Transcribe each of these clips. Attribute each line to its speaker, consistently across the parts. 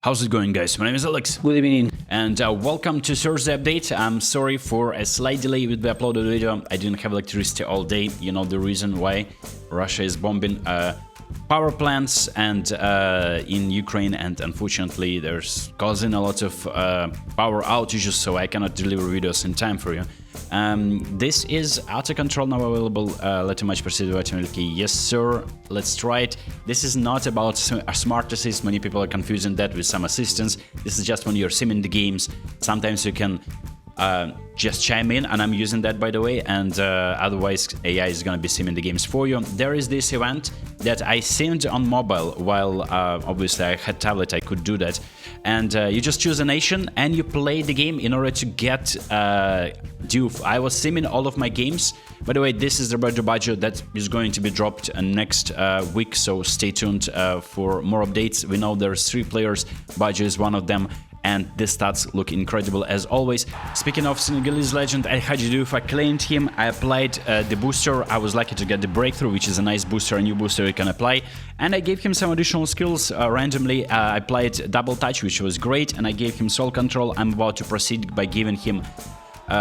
Speaker 1: How's it going, guys? My name is Alex.
Speaker 2: Good evening.
Speaker 1: And welcome to Thursday update. I'm sorry for a slight delay with the uploaded video. I didn't have electricity all day. You know the reason why. Russia is bombing power plants and in Ukraine, and unfortunately there's causing a lot of power outages, so I cannot deliver videos in time for you. This is Auto Control now available. Let match proceed automatically. Yes, sir. Let's try it. This is not about a smart assist. Many people are confusing that with some assistance. This is just when you're simming the games. Sometimes you can just chime in, and I'm using that, by the way, and otherwise AI is gonna be simming the games for you. There is this event that I simmed on mobile while obviously I had tablet, I could do that, and you just choose a nation and you play the game in order to get DIOUF. I was simming all of my games. By the way, this is the BAGGIO that is going to be dropped next week, so stay tuned for more updates. We know there's 3 players, BAGGIO is one of them, and the stats look incredible as always. Speaking of Senegalese legend, I had DIOUF, I claimed him, I applied the booster. I was lucky to get the breakthrough, which is a nice booster, a new booster you can apply. And I gave him some additional skills randomly. I applied double touch, which was great, and I gave him soul control. I'm about to proceed by giving him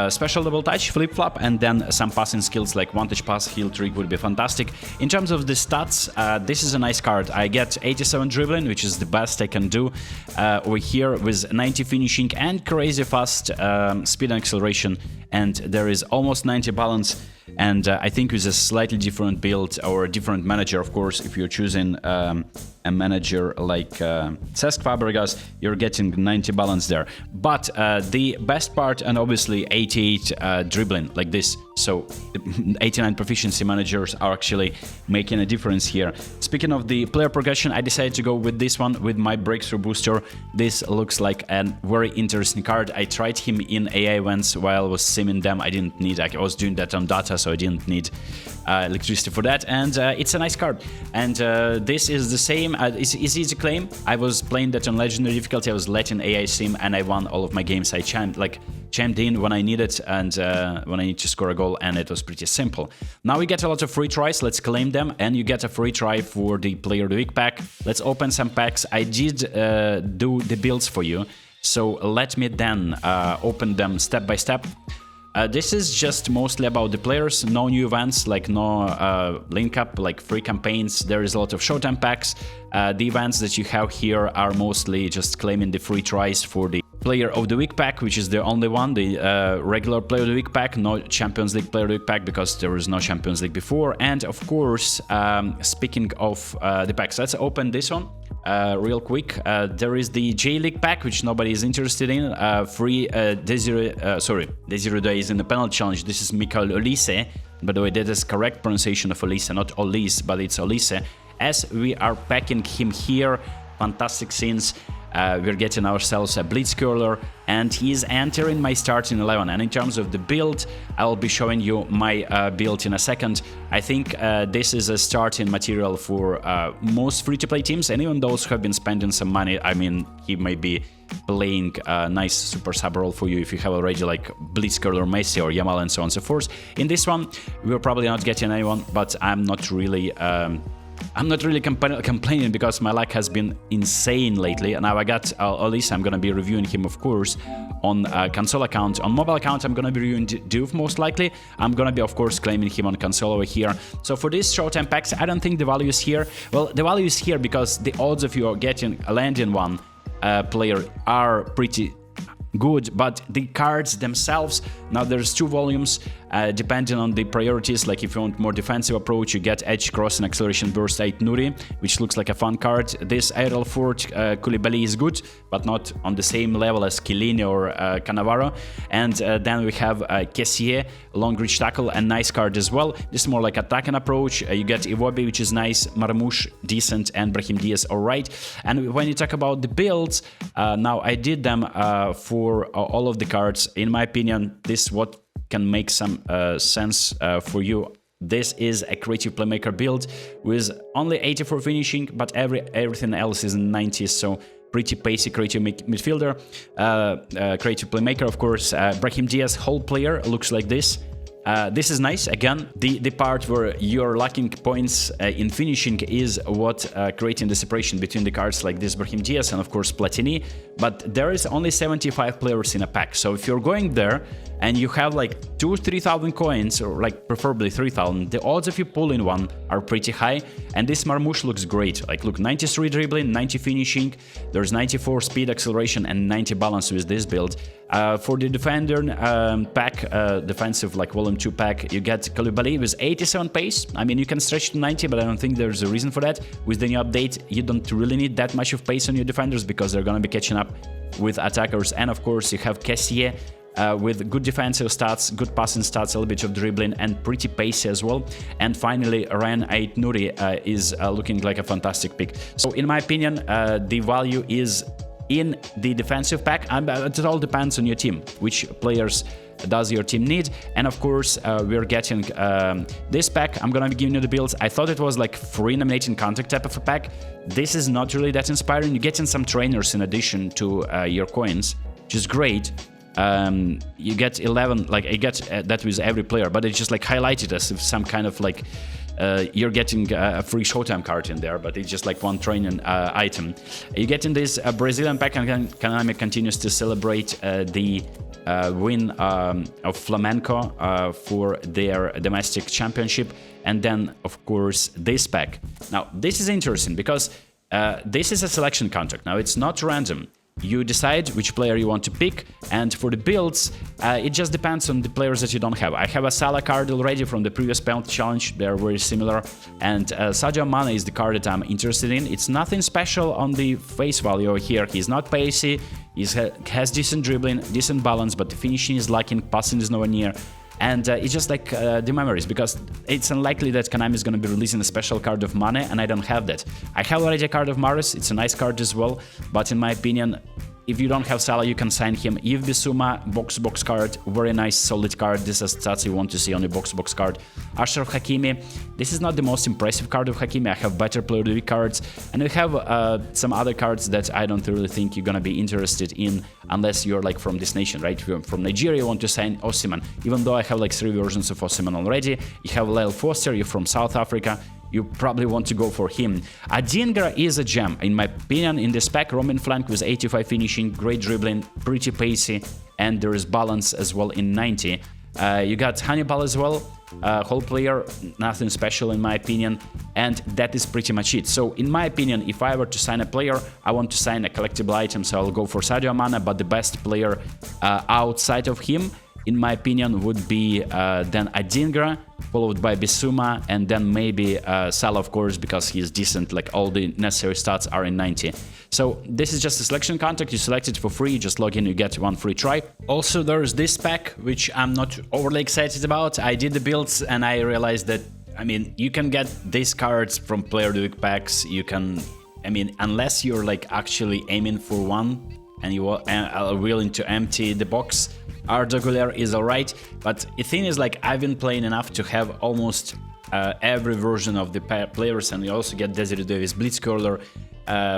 Speaker 1: special double touch, flip-flop, and then some passing skills like one-touch pass, heal trick would be fantastic. In terms of the stats, this is a nice card. I get 87 dribbling, which is the best I can do over here, with 90 finishing and crazy fast speed and acceleration, and there is almost 90 balance. And I think with a slightly different build or a different manager, of course, if you're choosing a manager like Cesc Fabregas, you're getting 90 balance there. But the best part, and obviously 88 dribbling like this, so 89 proficiency managers are actually making a difference here. Speaking of the player progression, I decided to go with this one, with my breakthrough booster. This looks like a very interesting card. I tried him in AI events while I was simming them. I didn't need, I was doing that on data, so I didn't need electricity for that, and it's a nice card. And this is the same, it's easy to claim. I was playing that on legendary difficulty, I was letting AI sim, and I won all of my games. I chimed in when I needed, and when I need to score a goal, and it was pretty simple. Now we get a lot of free tries, let's claim them, and you get a free try for the Player of the Week pack. Let's open some packs. I did do the builds for you, so let me then open them step by step. This is just mostly about the players, no new events, like no link up, like free campaigns. There is a lot of showtime packs. The events that you have here are mostly just claiming the free tries for the Player of the Week pack, which is the only one, the regular Player of the Week pack, no Champions League Player of the Week pack, because there was no Champions League before. And of course, speaking of the packs, let's open this one. Real quick, there is the J-League pack, which nobody is interested in. Free Desiree Days in the penalty challenge. This is Michael Olise. By the way, that is correct pronunciation of Olise, not Olise, but it's Olise. As we are packing him here, fantastic scenes. We're getting ourselves a Blitz curler, and he's entering my starting 11. And in terms of the build, I'll be showing you my build in a second. I think this is a starting material for most free-to-play teams, and even those who have been spending some money. I mean, he may be playing a nice super sub role for you if you have already like Blitz curler Messi or Yamal and so on and so forth. In this one, we're probably not getting anyone, but I'm not really complaining, because my luck has been insane lately. And now I got Olise. I'm gonna be reviewing him, of course, on console account. On mobile account, I'm gonna be reviewing DIOUF most likely. I'm gonna be, of course, claiming him on console over here. So for these short-time packs, I don't think the value is here. Well, the value is here because the odds of you getting a landing one player are pretty good, but the cards themselves, now there's 2 volumes, depending on the priorities. Like if you want more defensive approach, you get Edge, Cross, and Acceleration Burst 8 Nuri, which looks like a fun card. This Aerial Fort Koulibaly is good, but not on the same level as Chiellini or Cannavaro. And then we have Kessié, Long Reach Tackle, a nice card as well. This is more like attacking approach. You get Iwobi, which is nice, Marmoush, decent, and Brahim Diaz, alright. And when you talk about the builds, now I did them for all of the cards. In my opinion, this is what can make some sense for you. This is a creative playmaker build with only 84 finishing, but everything else is in 90s, so pretty pacey creative midfielder. Creative playmaker, of course. Brahim Diaz, whole player, looks like this. This is nice. Again, the part where you're lacking points in finishing is what creating the separation between the cards like this Brahim Diaz and of course Platini. But there is only 75 players in a pack. So if you're going there and you have like 2,000-3,000 coins, or like preferably 3,000, the odds of you pulling one are pretty high. And this Marmoush looks great. Like look, 93 dribbling, 90 finishing, there's 94 speed acceleration and 90 balance with this build. For the defender pack, defensive like volume 2 pack, you get Koulibaly with 87 pace. I mean, you can stretch to 90, but I don't think there's a reason for that. With the new update, you don't really need that much of pace on your defenders because they're gonna be catching up with attackers. And of course, you have Kessié with good defensive stats, good passing stats, a little bit of dribbling, and pretty pacey as well. And finally, Ren Ait Nouri is looking like a fantastic pick. So in my opinion, the value is in the defensive pack, and it all depends on your team, which players does your team need. And of course, we're getting this pack. I'm gonna be giving you the builds. I thought it was like free nominating contact type of a pack. This is not really that inspiring. You're getting some trainers in addition to your coins, which is great. You get 11, like I get that with every player, but it's just like highlighted as if some kind of like you're getting a free Showtime card in there, but it's just like one training item. You get in this Brazilian pack, and Konami continues to celebrate the win of Flamenco for their domestic championship. And then, of course, this pack. Now, this is interesting because this is a selection contract. Now, it's not random. You decide which player you want to pick, and for the builds, it just depends on the players that you don't have. I have a Salah card already from the previous penalty challenge, they're very similar, and Sadio Mane is the card that I'm interested in. It's nothing special on the face value here. He's not pacey, he has decent dribbling, decent balance, but the finishing is lacking, passing is nowhere near. And it's just like the memories, because it's unlikely that Konami is going to be releasing a special card of Mane, and I don't have that. I have already a card of Mahrez, it's a nice card as well, but in my opinion, if you don't have Salah, you can sign him. Yves Bissouma, box card, very nice, solid card. This is stats you want to see on the box card. Achraf Hakimi, this is not the most impressive card of Hakimi. I have better player of the week cards, and we have some other cards that I don't really think you're gonna be interested in unless you're like from this nation, right? If you're from Nigeria, you want to sign Osimhen. Even though I have like 3 versions of Osimhen already, you have Lyle Foster, you're from South Africa, you probably want to go for him. Adingra is a gem, in my opinion, in this pack. Roman flank with 85 finishing, great dribbling, pretty pacey, and there is balance as well in 90. You got Hannibal as well, whole player, nothing special in my opinion, and that is pretty much it. So in my opinion, if I were to sign a player, I want to sign a collectible item, so I'll go for Sadio Mane, but the best player outside of him, in my opinion, would be then Adingra, followed by Bissouma, and then maybe Salah, of course, because he's decent, like all the necessary stats are in 90. So this is just a selection contract, you select it for free, you just log in, you get 1 free try. Also, there's this pack, which I'm not overly excited about. I did the builds and I realized that, I mean, you can get these cards from player of the week packs, you can, I mean, unless you're like actually aiming for one and you are willing to empty the box, Arda Güler is alright, but the thing is, like, I've been playing enough to have almost every version of the players, and you also get Desiree Davis Blitzcurler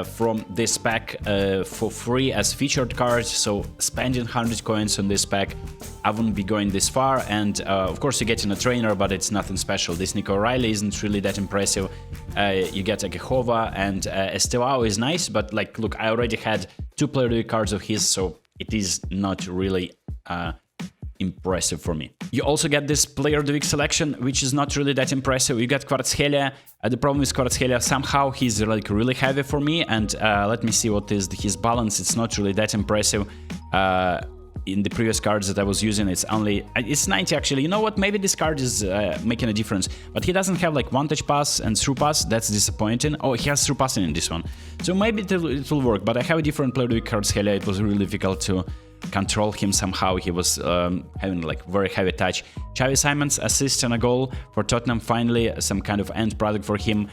Speaker 1: from this pack for free as featured cards, so spending 100 coins on this pack, I wouldn't be going this far. And of course, you're getting a trainer, but it's nothing special. This Nico O'Reilly isn't really that impressive. You get a Gehova, and Estevao is nice, but like, look, I already had 2 player cards of his, so it is not really impressive for me. You also get this player of the week selection, which is not really that impressive. You get Kvaratskhelia. The problem with Kvaratskhelia, somehow he's like really heavy for me, and let me see what is his balance. It's not really that impressive. In the previous cards that I was using, it's 90 actually. You know what, maybe this card is making a difference, but he doesn't have like one touch pass and through pass. That's disappointing. Oh, he has through passing in this one, so maybe it will work, but I have a different player with Kvaratskhelia. It was really difficult to control him somehow. He was having like very heavy touch. Xavi Simons assist and a goal for Tottenham, finally some kind of end product for him.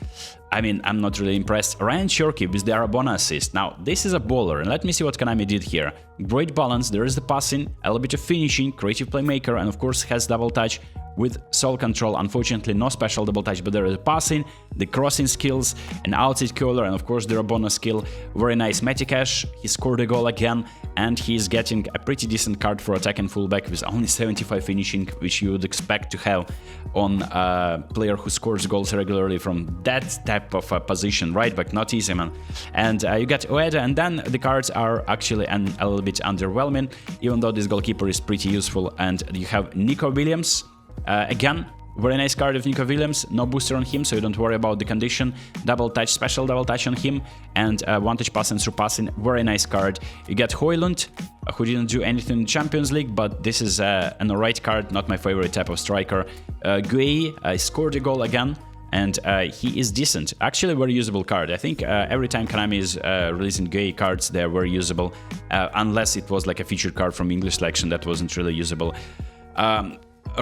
Speaker 1: I mean, I'm not really impressed. Ryan Cherky with the Arabona assist. Now, this is a baller, and let me see what Konami did here. Great balance, there is the passing, a little bit of finishing, creative playmaker, and of course has double touch. with soul control. Unfortunately, no special double touch, but there is passing, the crossing skills, an outside curler, and of course the Rabona skill. Very nice Meticash. He scored a goal again, and he's getting a pretty decent card for attacking fullback with only 75 finishing, which you would expect to have on a player who scores goals regularly from that type of position. Right back, not easy, man. And you got Ueda, and then the cards are actually a little bit underwhelming, even though this goalkeeper is pretty useful. And you have Nico Williams. Again, very nice card of Nico Williams, no booster on him, so you don't worry about the condition. Double touch, special double touch on him, and one touch pass and surpassing, very nice card. You get Højlund, who didn't do anything in Champions League, but this is an alright card, not my favorite type of striker. Gueye scored a goal again, and he is decent. Actually, a very usable card. I think every time Konami is releasing Gueye cards, they are very usable, unless it was like a featured card from English selection that wasn't really usable.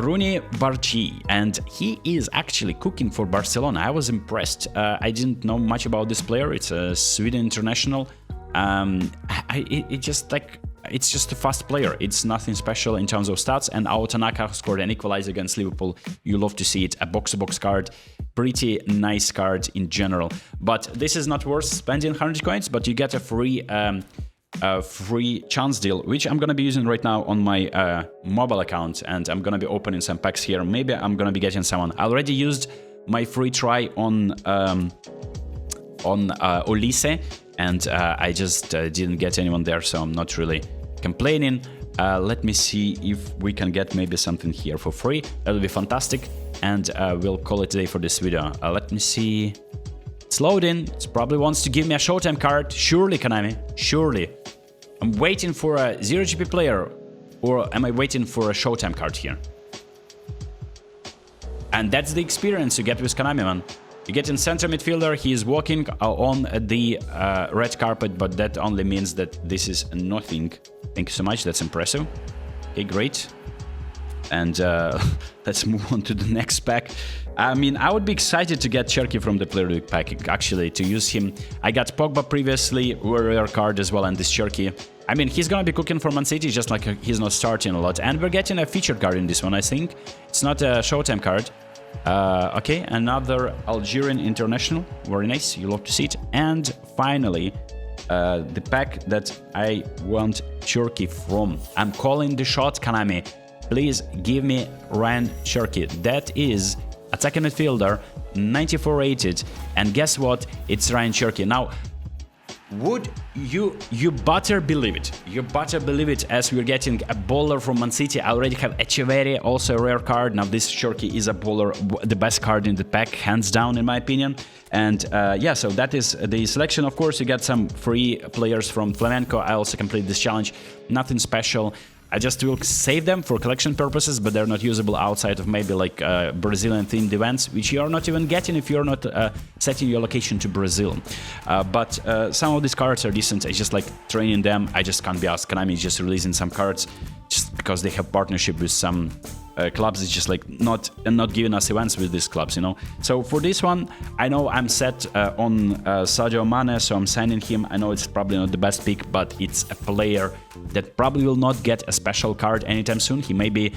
Speaker 1: Rooney Barchi, and he is actually cooking for Barcelona. I was impressed. I didn't know much about this player. It's a Sweden international. It's just a fast player. It's nothing special in terms of stats. And Ao Tanaka scored an equalizer against Liverpool. You love to see it. A box-to-box card. Pretty nice card in general. But this is not worth spending 100 coins, but you get a free chance deal, which I'm gonna be using right now on my mobile account, and I'm gonna be opening some packs here. Maybe I'm gonna be getting someone. I already used my free try on Olise, and I just didn't get anyone there, so I'm not really complaining. Let me see if we can get maybe something here for free. That would be fantastic, and we'll call it a day for this video. Let me see. It's loading. It probably wants to give me a Showtime card. Surely, Konami. Surely. I'm waiting for a 0 GP player, or am I waiting for a Showtime card here? And that's the experience you get with Konami, man. You get in center midfielder, he is walking on the red carpet, but that only means that this is nothing. Thank you so much, that's impressive. Okay, great. And let's move on to the next pack. I mean, I would be excited to get Cherki from the Player Week pack, actually, to use him. I got Pogba previously, a rare card as well, and this Cherki. I mean, he's gonna be cooking for Man City, just like he's not starting a lot. And we're getting a featured card in this one, I think. It's not a Showtime card. Okay, another Algerian international. Very nice, you love to see it. And finally, the pack that I want Cherki from. I'm calling the shot, Konami. Please give me Ryan Cherki. That is attacking midfielder, 94 rated, and guess what? It's Ryan Cherki. Now, would you better believe it? You better believe it, as we're getting a bowler from Man City. I already have Echeverri, also a rare card. Now this Cherki is a bowler, the best card in the pack, hands down in my opinion. And yeah, so that is the selection. Of course, you get some free players from Flamenco. I also completed this challenge. Nothing special. I just will save them for collection purposes, but they're not usable outside of maybe like Brazilian themed events, which you are not even getting if you're not setting your location to Brazil. But some of these cards are decent. It's just like training them. I just can't be asked. Konami is just releasing some cards just because they have partnership with some clubs. It's just like not giving us events with these clubs, you know. So for this one, I know I'm set on Sadio Mane, so I'm signing him. I know it's probably not the best pick, but it's a player that probably will not get a special card anytime soon. He may be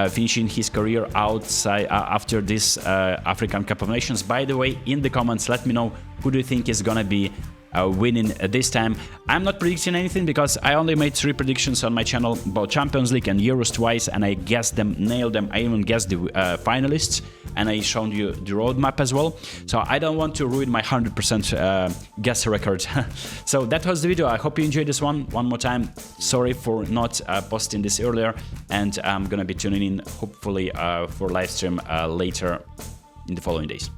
Speaker 1: finishing his career outside after this African Cup of Nations. By the way, in the comments, let me know who do you think is gonna be winning this time. I'm not predicting anything because I only made 3 predictions on my channel about Champions League and Euros twice, and I guessed them, nailed them. I even guessed the finalists, and I showed you the roadmap as well. So I don't want to ruin my 100% guess record. So that was the video. I hope you enjoyed this one. One more time, sorry for not posting this earlier, and I'm gonna be tuning in hopefully for live stream later in the following days.